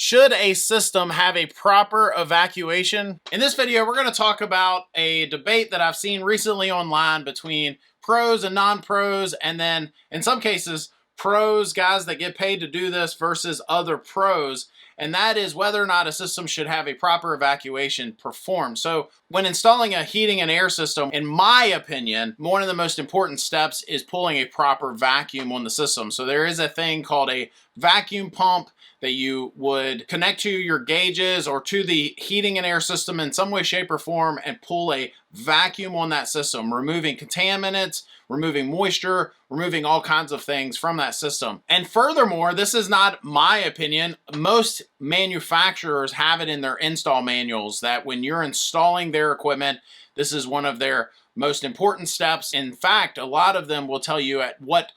Should a system have a proper evacuation? In this video, we're going to talk about a debate that I've seen recently online between pros and non-pros, and then in some cases, pros, guys that get paid to do this, versus other pros, and that is whether or not a system should have a proper evacuation performed. So when installing a heating and air system, in my opinion, one of the most important steps is pulling a proper vacuum on the system. So there is a thing called a vacuum pump that you would connect to your gauges or to the heating and air system in some way, shape, or form and pull a vacuum on that system, removing contaminants, removing moisture, removing all kinds of things from that system. And furthermore, this is not my opinion. Most manufacturers have it in their install manuals that when you're installing their equipment, this is one of their most important steps. In fact, a lot of them will tell you at what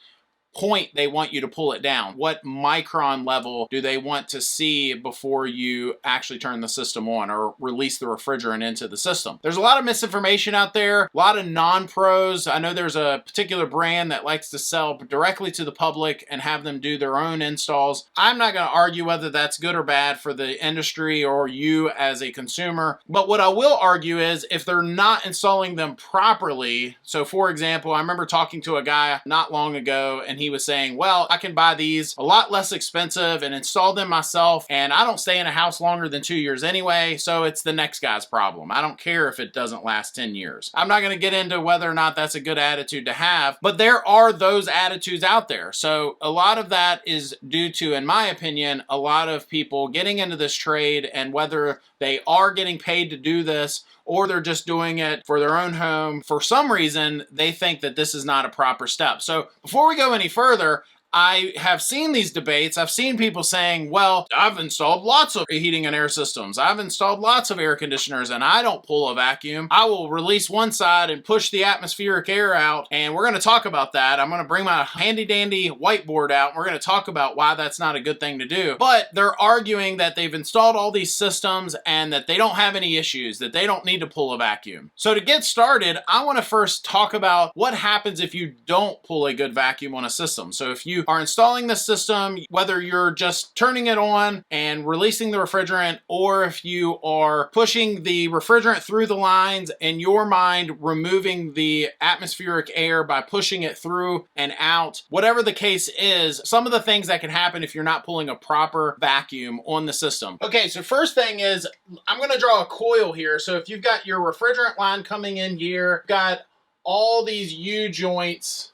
point they want you to pull it down. What micron level do they want to see before you actually turn the system on or release the refrigerant into the system? There's a lot of misinformation out there, a lot of non-pros. I know there's a particular brand that likes to sell directly to the public and have them do their own installs. I'm not going to argue whether that's good or bad for the industry or you as a consumer, but what I will argue is if they're not installing them properly. So for example, I remember talking to a guy not long ago and he was saying, well, I can buy these a lot less expensive and install them myself, and I don't stay in a house longer than 2 years anyway, so it's the next guy's problem. I don't care if it doesn't last 10 years. I'm not going to get into whether or not that's a good attitude to have, but there are those attitudes out there. So a lot of that is due to, in my opinion, a lot of people getting into this trade, and whether they are getting paid to do this or they're just doing it for their own home, for some reason, they think that this is not a proper step. So before we go any further, I have seen these debates. I've seen people saying, well, I've installed lots of heating and air systems. I've installed lots of air conditioners and I don't pull a vacuum. I will release one side and push the atmospheric air out. And we're going to talk about that. I'm going to bring my handy dandy whiteboard out. And we're going to talk about why that's not a good thing to do. But they're arguing that they've installed all these systems and that they don't have any issues, that they don't need to pull a vacuum. So to get started, I want to first talk about what happens if you don't pull a good vacuum on a system. So if you are installing the system, whether you're just turning it on and releasing the refrigerant, or if you are pushing the refrigerant through the lines, in your mind, removing the atmospheric air by pushing it through and out, whatever the case is, some of the things that can happen if you're not pulling a proper vacuum on the system. Okay, so first thing is, I'm going to draw a coil here. So if you've got your refrigerant line coming in here, got all these U-joints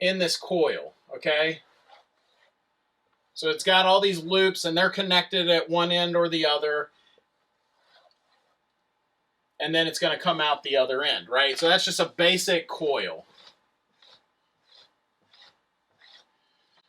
in this coil. Okay, so it's got all these loops and they're connected at one end or the other, and then it's going to come out the other end, right? So that's just a basic coil.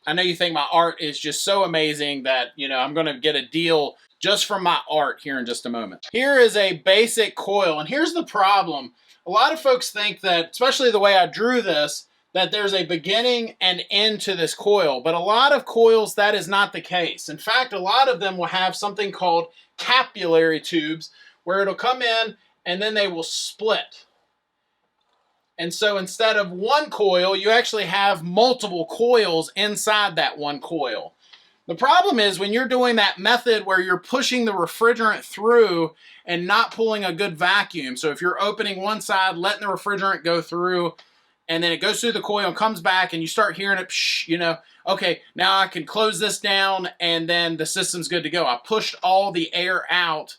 I know you think my art is just so amazing that, you know, I'm going to get a deal just from my art here in just a moment. Here is a basic coil, and here's the problem. A lot of folks think that, especially the way I drew this, that there's a beginning and end to this coil. But a lot of coils, that is not the case. In fact, a lot of them will have something called capillary tubes, where it'll come in and then they will split. And so instead of one coil, you actually have multiple coils inside that one coil. The problem is when you're doing that method where you're pushing the refrigerant through and not pulling a good vacuum. So if you're opening one side, letting the refrigerant go through, and then it goes through the coil and comes back and you start hearing it, you know, okay, now I can close this down and then the system's good to go. I pushed all the air out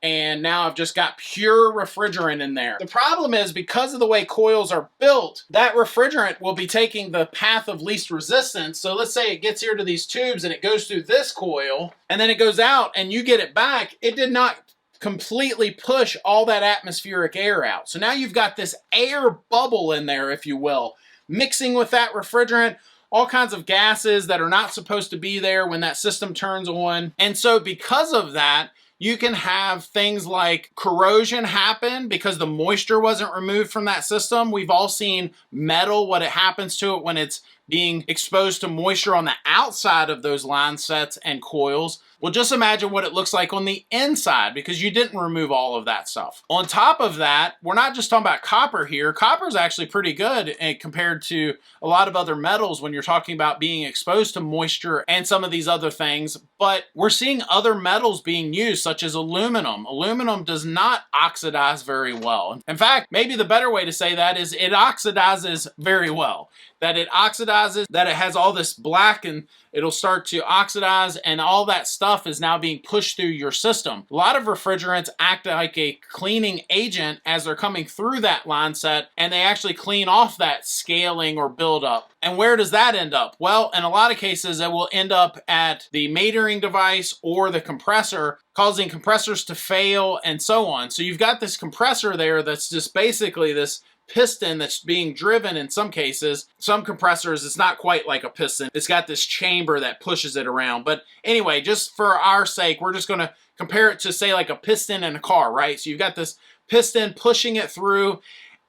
and now I've just got pure refrigerant in there. The problem is because of the way coils are built, that refrigerant will be taking the path of least resistance. So let's say it gets here to these tubes and it goes through this coil and then it goes out and you get it back. It did not completely push all that atmospheric air out. So now you've got this air bubble in there, if you will, mixing with that refrigerant, all kinds of gases that are not supposed to be there when that system turns on. And so because of that, you can have things like corrosion happen because the moisture wasn't removed from that system. We've all seen metal, what it happens to it when it's being exposed to moisture on the outside of those line sets and coils. Well, just imagine what it looks like on the inside because you didn't remove all of that stuff. On top of that, we're not just talking about copper here. Copper is actually pretty good compared to a lot of other metals when you're talking about being exposed to moisture and some of these other things. But we're seeing other metals being used, such as aluminum. Aluminum does not oxidize very well. In fact, maybe the better way to say that is it oxidizes very well. That it oxidizes, that it has all this black and it'll start to oxidize, and all that stuff is now being pushed through your system. A lot of refrigerants act like a cleaning agent as they're coming through that line set, and they actually clean off that scaling or buildup. And where does that end up? Well, in a lot of cases, it will end up at the metering device or the compressor, causing compressors to fail and so on. So you've got this compressor there that's just basically this piston that's being driven in some cases. Some compressors, it's not quite like a piston. It's got this chamber that pushes it around. But anyway, just for our sake, we're just going to compare it to, say, like a piston in a car, right? So you've got this piston pushing it through,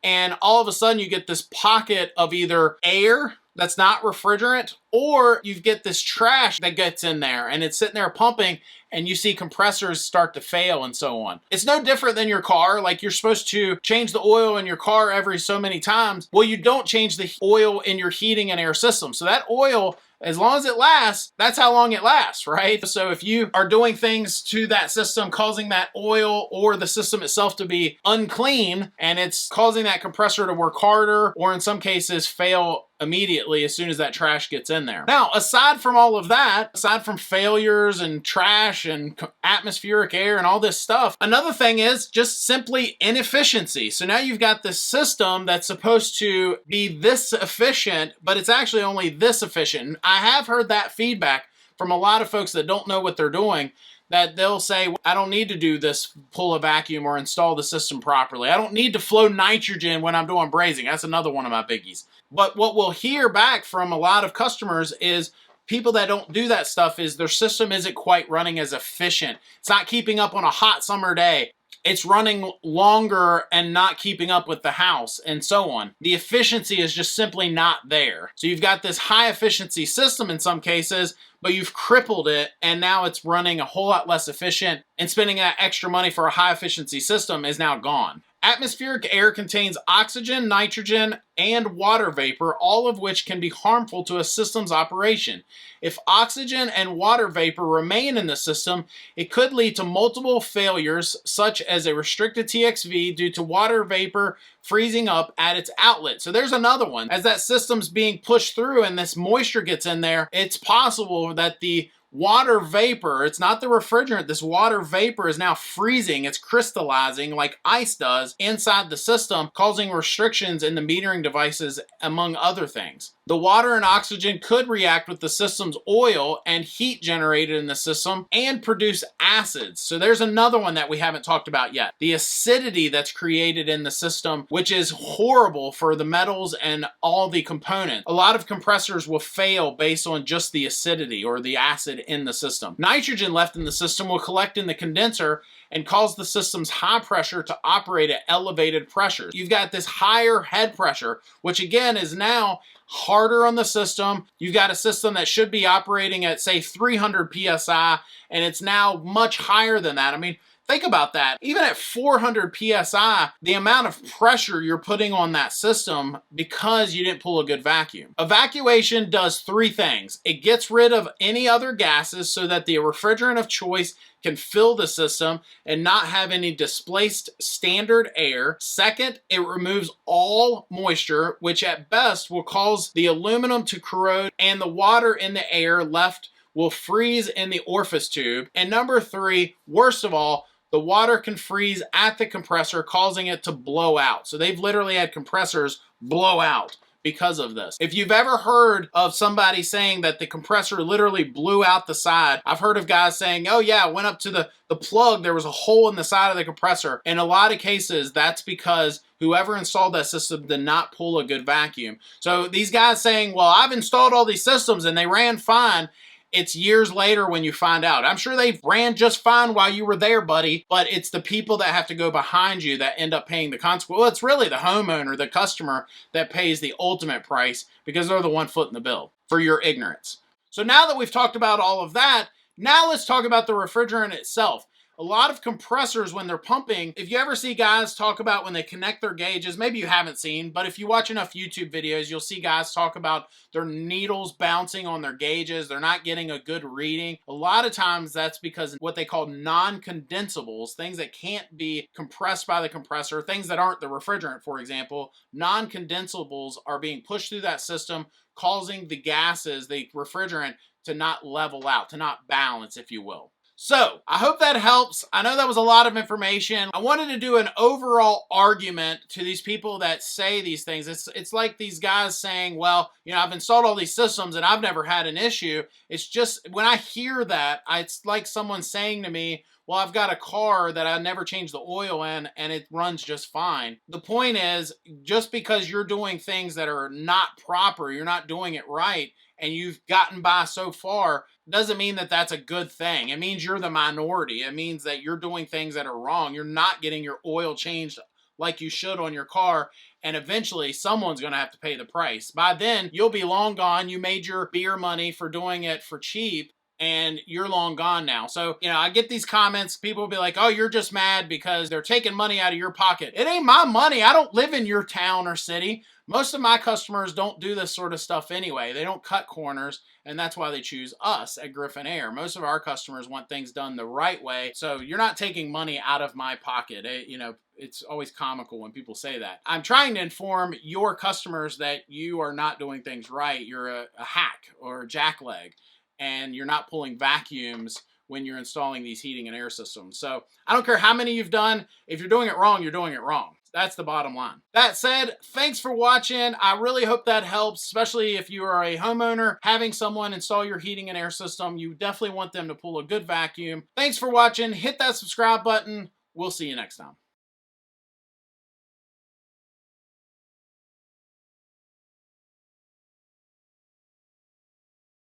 and all of a sudden you get this pocket of either air that's not refrigerant, or you get this trash that gets in there and it's sitting there pumping, and you see compressors start to fail and so on. It's no different than your car. Like, you're supposed to change the oil in your car every so many times. Well, you don't change the oil in your heating and air system. So that oil, as long as it lasts, that's how long it lasts, right? So if you are doing things to that system causing that oil or the system itself to be unclean, and it's causing that compressor to work harder, or in some cases fail immediately as soon as that trash gets in there. Now, aside from all of that, aside from failures and trash and atmospheric air and all this stuff, another thing is just simply inefficiency. So now you've got this system that's supposed to be this efficient, but it's actually only this efficient. I have heard that feedback from a lot of folks that don't know what they're doing, that they'll say, I don't need to do this, pull a vacuum or install the system properly. I don't need to flow nitrogen when I'm doing brazing. That's another one of my biggies. But what we'll hear back from a lot of customers is people that don't do that stuff is their system isn't quite running as efficient. It's not keeping up on a hot summer day. It's running longer and not keeping up with the house and so on. The efficiency is just simply not there. So you've got this high efficiency system in some cases, but you've crippled it, and now it's running a whole lot less efficient, and spending that extra money for a high efficiency system is now gone. Atmospheric air contains oxygen, nitrogen, and water vapor, all of which can be harmful to a system's operation. If oxygen and water vapor remain in the system, it could lead to multiple failures, such as a restricted TXV due to water vapor freezing up at its outlet. So there's another one. As that system's being pushed through and this moisture gets in there, it's possible that the water vapor, it's not the refrigerant, this water vapor is now freezing, it's crystallizing like ice does inside the system, causing restrictions in the metering devices, among other things. The water and oxygen could react with the system's oil and heat generated in the system and produce acids. So there's another one that we haven't talked about yet. The acidity that's created in the system, which is horrible for the metals and all the components. A lot of compressors will fail based on just the acidity or the acid in the system. Nitrogen left in the system will collect in the condenser and cause the system's high pressure to operate at elevated pressures. You've got this higher head pressure, which again is now harder on the system. You've got a system that should be operating at, say, 300 PSI, and it's now much higher than that. I mean, think about that. Even at 400 PSI, the amount of pressure you're putting on that system because you didn't pull a good vacuum. Evacuation does three things. It gets rid of any other gases so that the refrigerant of choice can fill the system and not have any displaced standard air. Second, it removes all moisture, which at best will cause the aluminum to corrode, and the water in the air left will freeze in the orifice tube. And number three, worst of all, the water can freeze at the compressor, causing it to blow out. So they've literally had compressors blow out because of this. If you've ever heard of somebody saying that the compressor literally blew out the side, I've heard of guys saying, oh yeah, I went up to the plug, there was a hole in the side of the compressor. In a lot of cases, that's because whoever installed that system did not pull a good vacuum. So these guys saying, well, I've installed all these systems and they ran fine, it's years later when you find out. I'm sure they ran just fine while you were there, buddy, but it's the people that have to go behind you that end up paying the consequence. Well, it's really the homeowner, the customer, that pays the ultimate price because they're the one footing the bill for your ignorance. So now that we've talked about all of that, Now let's talk about the refrigerant itself. A lot of compressors, when they're pumping, if you ever see guys talk about when they connect their gauges, maybe you haven't seen, but if you watch enough YouTube videos, you'll see guys talk about their needles bouncing on their gauges. They're not getting a good reading. A lot of times that's because what they call noncondensibles, things that can't be compressed by the compressor, things that aren't the refrigerant, for example, noncondensibles are being pushed through that system, causing the gases, the refrigerant, to not level out, to not balance, if you will. So, I hope that helps. I know that was a lot of information. I wanted to do an overall argument to these people that say these things. It's like these guys saying, well, you know, I've installed all these systems and I've never had an issue. It's just, when I hear that, it's like someone saying to me, well, I've got a car that I never changed the oil in and it runs just fine. The point is, just because you're doing things that are not proper, you're not doing it right, and you've gotten by so far, doesn't mean that that's a good thing. It means you're the minority. It means that you're doing things that are wrong. You're not getting your oil changed like you should on your car, and eventually someone's going to have to pay the price. By then, you'll be long gone. You made your beer money for doing it for cheap, and you're long gone now. So, you know, I get these comments. People will be like, oh, you're just mad because they're taking money out of your pocket. It ain't my money. I don't live in your town or city. Most of my customers don't do this sort of stuff anyway. They don't cut corners, and that's why they choose us at Griffin Air. Most of our customers want things done the right way, so you're not taking money out of my pocket. You know, it's always comical when people say that. I'm trying to inform your customers that you are not doing things right. You're a hack or a jackleg, and you're not pulling vacuums when you're installing these heating and air systems. So I don't care how many you've done. If you're doing it wrong, you're doing it wrong. That's the bottom line. That said, thanks for watching. I really hope that helps, especially if you are a homeowner having someone install your heating and air system. You definitely want them to pull a good vacuum. Thanks for watching. Hit that subscribe button. We'll see you next time.